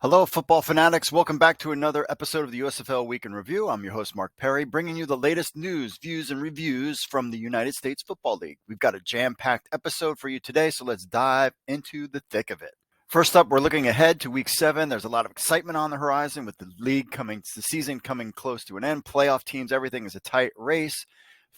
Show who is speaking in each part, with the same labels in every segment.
Speaker 1: Hello, football fanatics. Welcome back to another episode of the USFL Week In Review. I'm your host, Mark Perry, bringing you the latest news, views, and reviews from the United States Football League. We've got a jam-packed episode for you today, so let's dive into the thick of it. First up, we're looking ahead to Week 7. There's a lot of excitement on the horizon with the season coming close to an end. Playoff teams, everything is a tight race.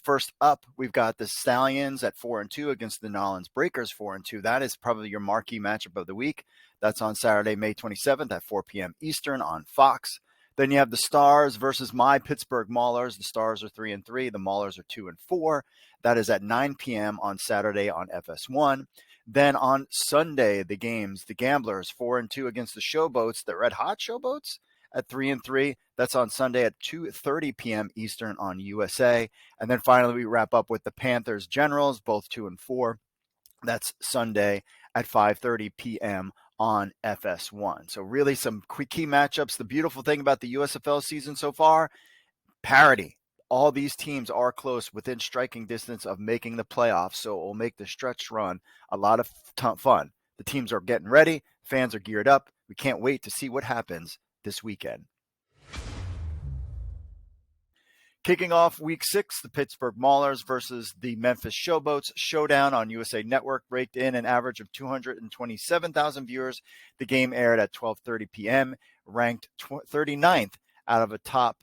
Speaker 1: First up, we've got the Stallions at 4-2 against the Nolens Breakers 4-2. That is probably your marquee matchup of the week. That's on Saturday, May 27th at 4 p.m. Eastern on Fox. Then you have the Stars versus my Pittsburgh Maulers. The Stars are 3-3. The Maulers are 2-4. That is at 9 p.m. on Saturday on FS1. Then on Sunday, the Gamblers 4-2 against the Showboats, the Red Hot Showboats at 3-3. That's on Sunday at 2:30 p.m. Eastern on USA. And then finally, we wrap up with the Panthers Generals, both 2-4. That's Sunday at 5:30 p.m. on FS1. So really some key matchups. The beautiful thing about the USFL season so far, parity. All these teams are close, within striking distance of making the playoffs, so it will make the stretch run a lot of fun. The teams are getting ready. Fans are geared up. We can't wait to see what happens this weekend. Kicking off Week 6, the Pittsburgh Maulers versus the Memphis Showboats showdown on USA Network raked in an average of 227,000 viewers. The game aired at 12:30 p.m., ranked 39th out of a top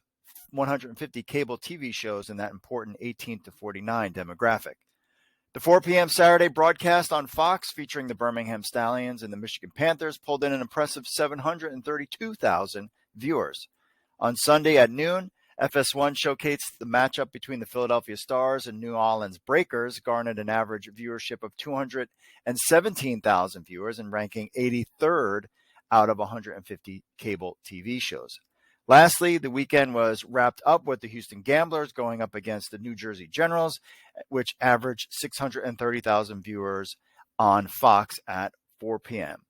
Speaker 1: 150 cable TV shows in that important 18 to 49 demographic. The 4 p.m. Saturday broadcast on Fox featuring the Birmingham Stallions and the Michigan Panthers pulled in an impressive 732,000 viewers. On Sunday at noon, FS1 showcased the matchup between the Philadelphia Stars and New Orleans Breakers, garnered an average viewership of 217,000 viewers and ranking 83rd out of 150 cable TV shows. Lastly, the weekend was wrapped up with the Houston Gamblers going up against the New Jersey Generals, which averaged 630,000 viewers on Fox at 4 p.m.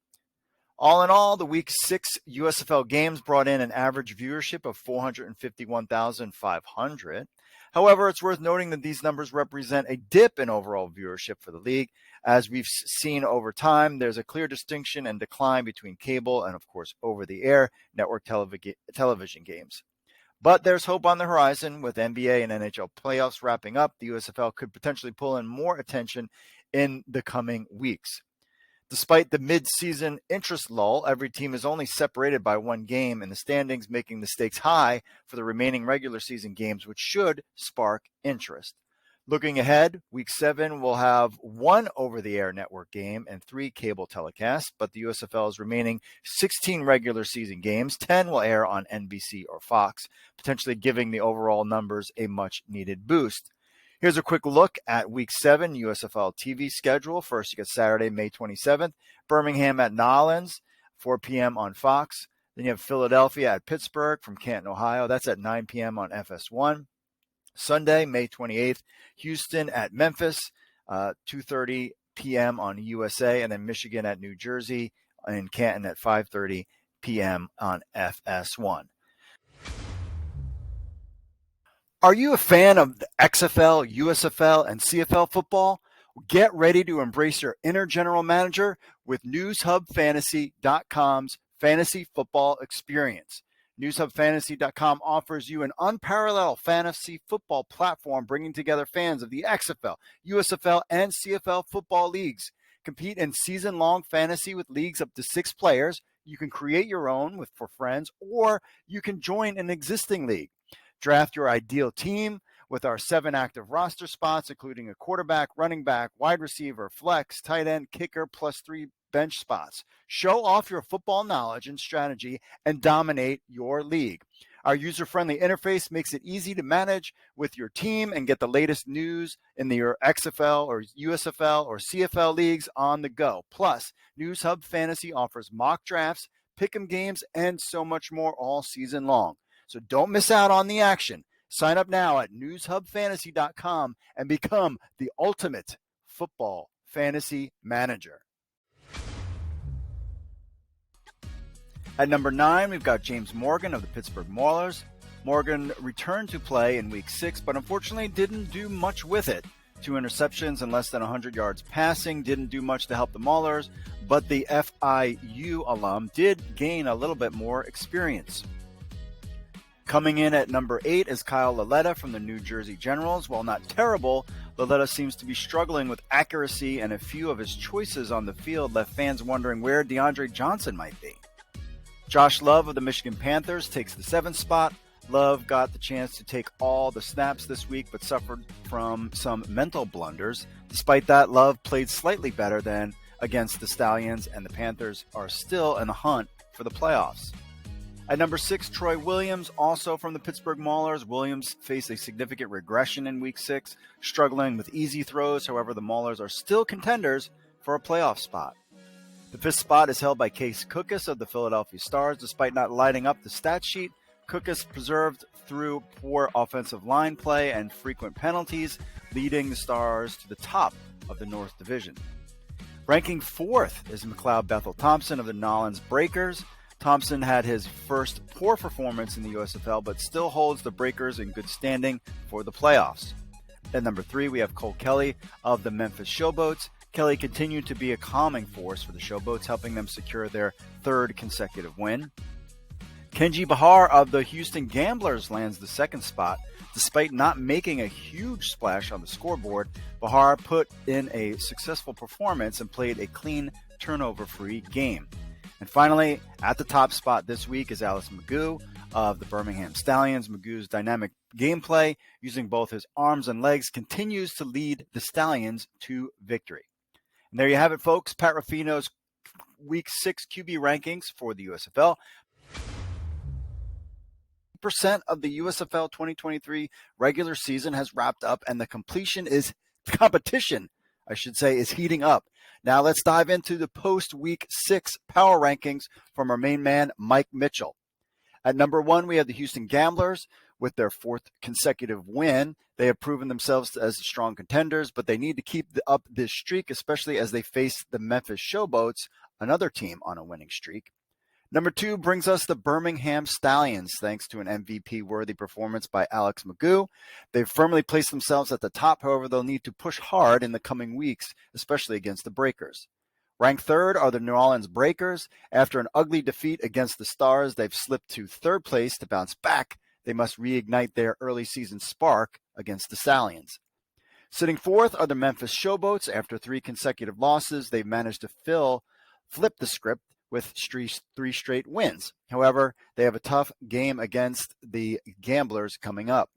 Speaker 1: All in all, the Week 6 USFL games brought in an average viewership of 451,500. However, it's worth noting that these numbers represent a dip in overall viewership for the league. As we've seen over time, there's a clear distinction and decline between cable and, of course, over-the-air network television games. But there's hope on the horizon. With NBA and NHL playoffs wrapping up, the USFL could potentially pull in more attention in the coming weeks. Despite the mid-season interest lull, every team is only separated by one game in the standings, making the stakes high for the remaining regular season games, which should spark interest. Looking ahead, Week 7 will have one over-the-air network game and 3 cable telecasts, but the USFL's remaining 16 regular season games, 10 will air on NBC or Fox, potentially giving the overall numbers a much-needed boost. Here's a quick look at Week 7 USFL TV schedule. First, you get Saturday, May 27th, Birmingham at Nolens, 4 p.m. on Fox. Then you have Philadelphia at Pittsburgh from Canton, Ohio. That's at 9 p.m. on FS1. Sunday, May 28th, Houston at Memphis, 2:30 p.m. on USA. And then Michigan at New Jersey and Canton at 5:30 p.m. on FS1. Are you a fan of the XFL, USFL, and CFL football? Get ready to embrace your inner general manager with NewsHubFantasy.com's fantasy football experience. NewsHubFantasy.com offers you an unparalleled fantasy football platform bringing together fans of the XFL, USFL, and CFL football leagues. Compete in season-long fantasy with leagues up to 6 players. You can create your own for friends, or you can join an existing league. Draft your ideal team with our 7 active roster spots, including a quarterback, running back, wide receiver, flex, tight end, kicker, plus 3 bench spots. Show off your football knowledge and strategy and dominate your league. Our user-friendly interface makes it easy to manage with your team and get the latest news in your XFL or USFL or CFL leagues on the go. Plus, News Hub Fantasy offers mock drafts, pick'em games, and so much more all season long. So don't miss out on the action. Sign up now at newshubfantasy.com and become the ultimate football fantasy manager. At number 9, we've got James Morgan of the Pittsburgh Maulers. Morgan returned to play in Week 6, but unfortunately didn't do much with it. 2 interceptions and less than 100 yards passing didn't do much to help the Maulers, but the FIU alum did gain a little bit more experience. Coming in at number 8 is Kyle Laletta from the New Jersey Generals. While not terrible, Laletta seems to be struggling with accuracy, and a few of his choices on the field left fans wondering where DeAndre Johnson might be. Josh Love of the Michigan Panthers takes the 7th spot. Love got the chance to take all the snaps this week, but suffered from some mental blunders. Despite that, Love played slightly better than against the Stallions, and the Panthers are still in the hunt for the playoffs. At number 6, Troy Williams, also from the Pittsburgh Maulers. Williams faced a significant regression in Week 6, struggling with easy throws. However, the Maulers are still contenders for a playoff spot. The 5th spot is held by Case Cookus of the Philadelphia Stars. Despite not lighting up the stat sheet, Cookus preserved through poor offensive line play and frequent penalties, leading the Stars to the top of the North Division. Ranking 4th is McLeod Bethel Thompson of the Nolens Breakers. Thompson had his first poor performance in the USFL, but still holds the Breakers in good standing for the playoffs. At number 3, we have Cole Kelly of the Memphis Showboats. Kelly continued to be a calming force for the Showboats, helping them secure their 3rd consecutive win. Kenji Bahar of the Houston Gamblers lands the 2nd spot. Despite not making a huge splash on the scoreboard, Bahar put in a successful performance and played a clean, turnover-free game. And finally, at the top spot this week is Alice Magoo of the Birmingham Stallions. Magoo's dynamic gameplay, using both his arms and legs, continues to lead the Stallions to victory. And there you have it, folks. Pat Ruffino's Week 6 QB rankings for the USFL. Percent of the USFL 2023 regular season has wrapped up, and the competition is heating up. Now let's dive into the post-Week 6 power rankings from our main man, Mike Mitchell. At number 1, we have the Houston Gamblers with their 4th consecutive win. They have proven themselves as strong contenders, but they need to keep up this streak, especially as they face the Memphis Showboats, another team on a winning streak. Number 2 brings us the Birmingham Stallions, thanks to an MVP-worthy performance by Alex Magoo. They've firmly placed themselves at the top. However, they'll need to push hard in the coming weeks, especially against the Breakers. Ranked 3rd are the New Orleans Breakers. After an ugly defeat against the Stars, they've slipped to 3rd place. To bounce back, they must reignite their early season spark against the Stallions. Sitting 4th are the Memphis Showboats. After 3 consecutive losses, they've managed to flip the script with 3 straight wins. However, they have a tough game against the Gamblers coming up.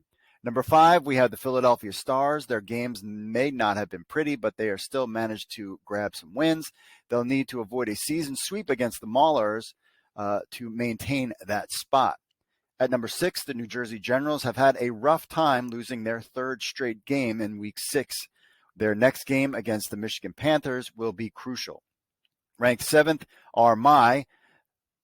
Speaker 1: Number 5, we have the Philadelphia Stars. Their games may not have been pretty, but they are still managed to grab some wins. They'll need to avoid a season sweep against the Maulers to maintain that spot. At number 6, the New Jersey Generals have had a rough time losing their 3rd straight game in Week 6. Their next game against the Michigan Panthers will be crucial. Ranked 7th are my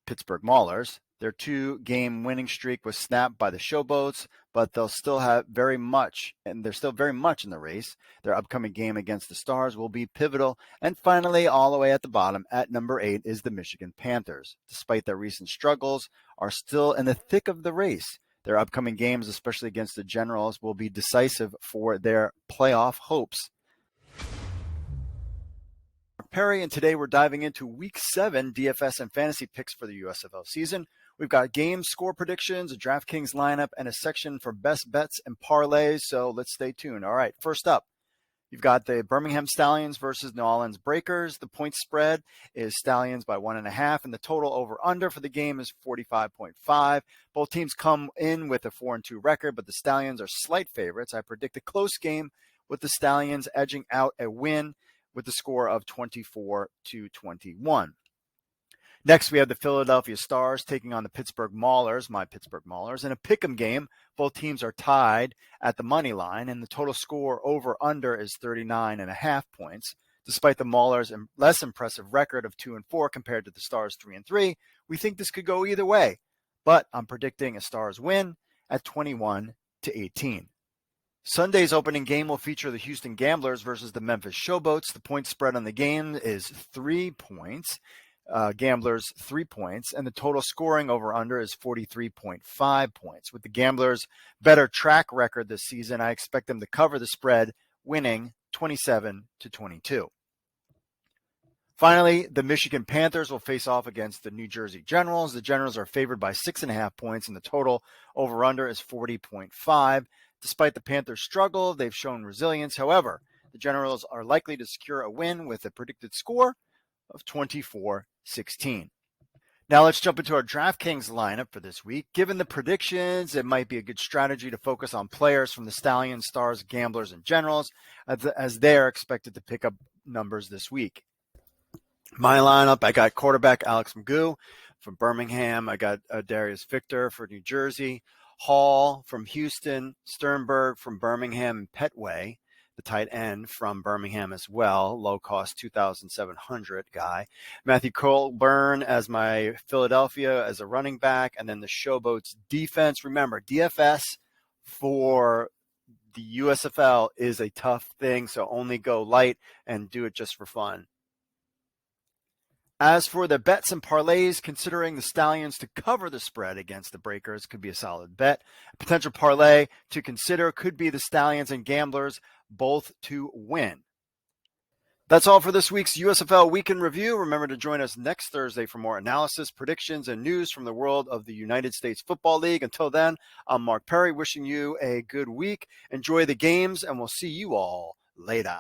Speaker 1: Pittsburgh Maulers. Their 2-game winning streak was snapped by the Showboats, but they're still very much in the race. Their upcoming game against the Stars will be pivotal. And finally, all the way at the bottom, at number 8, is the Michigan Panthers. Despite their recent struggles, are still in the thick of the race. Their upcoming games, especially against the Generals, will be decisive for their playoff hopes. Perry, and today we're diving into Week 7 DFS and fantasy picks for the USFL season. We've got game score predictions, a DraftKings lineup, and a section for best bets and parlays, so let's stay tuned. All right, first up, you've got the Birmingham Stallions versus New Orleans Breakers. The point spread is Stallions by 1.5, and the total over-under for the game is 45.5. Both teams come in with a 4-2 record, but the Stallions are slight favorites. I predict a close game with the Stallions edging out a win with the score of 24-21. Next, we have the Philadelphia Stars taking on the Pittsburgh Maulers, my Pittsburgh Maulers. In a pick'em game, both teams are tied at the money line, and the total score over-under is 39.5 points. Despite the Maulers' less impressive record of 2-4 compared to the Stars' 3-3, we think this could go either way. But I'm predicting a Stars win at 21-18. Sunday's opening game will feature the Houston Gamblers versus the Memphis Showboats. The point spread on the game is 3 points. Gamblers 3 points, and the total scoring over under is 43.5 points. With the Gamblers' better track record this season, I expect them to cover the spread winning 27-22. Finally, the Michigan Panthers will face off against the New Jersey Generals. The Generals are favored by 6.5 points, and the total over-under is 40.5. Despite the Panthers' struggle, they've shown resilience. However, the Generals are likely to secure a win with a predicted score of 24-16. Now let's jump into our DraftKings lineup for this week. Given the predictions, it might be a good strategy to focus on players from the Stallions, Stars, Gamblers, and Generals, as they are expected to pick up numbers this week. My lineup, I got quarterback Alex Magoo from Birmingham. I got Darius Victor for New Jersey, Hall from Houston, Sternberg from Birmingham, and Petway, the tight end from Birmingham as well, low cost 2,700 guy. Matthew Colburn as my Philadelphia as a running back, and then the Showboats defense. Remember, DFS for the USFL is a tough thing, so only go light and do it just for fun. As for the bets and parlays, considering the Stallions to cover the spread against the Breakers could be a solid bet. A potential parlay to consider could be the Stallions and Gamblers both to win. That's all for this week's USFL Week in Review. Remember to join us next Thursday for more analysis, predictions, and news from the world of the United States Football League. Until then, I'm Mark Perry, wishing you a good week. Enjoy the games, and we'll see you all later.